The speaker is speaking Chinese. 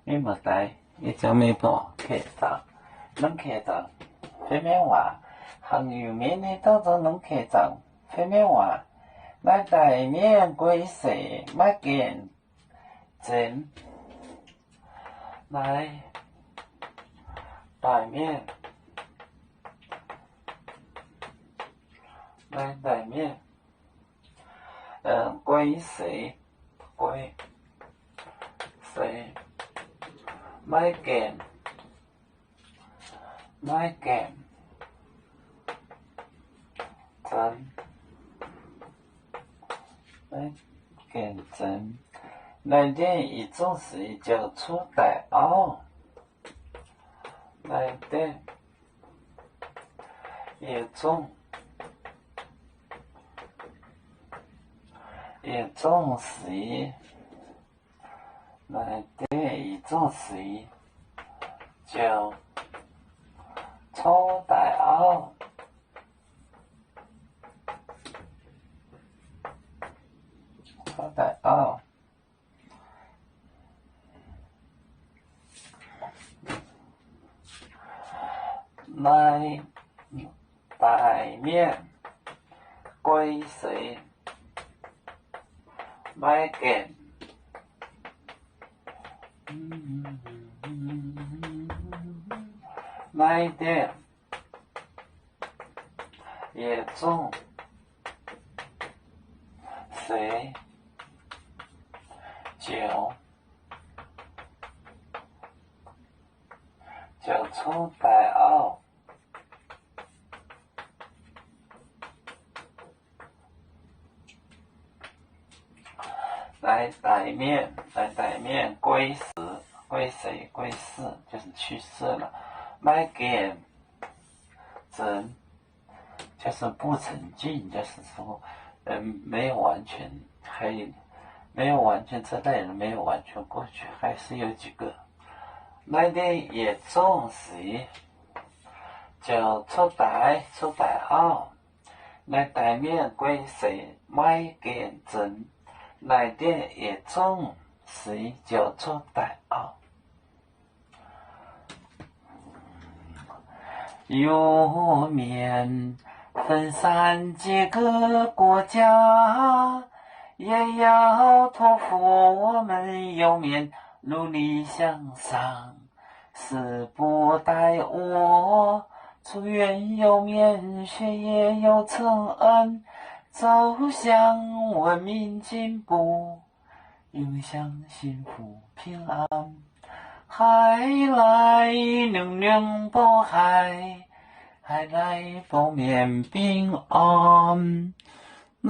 你莫呆，你就没报客栈，能客栈，非免话，行业面的到做能客栈，非免话，来台面归社买件钱，来台面，来台面，归社归社。买件钱，买件钱，内底一种是就出大后，内底一种是内底一种是就出大后。出大后，来台面归社买件，内底一种是就出大后。来台面归死就是去世了，买件真就是不成进，就是说，没有完全没有完全这代人没有完全过去，还是有几个。那的也总是就出大后，来台面归谁买件真。内底也总是就出大后，有面分散几个国家，也要托付我们有面努力向上，是不待我出院有面学业有成恩，走向文明进步，影响幸福平安，海来能量保海，海来保面平安。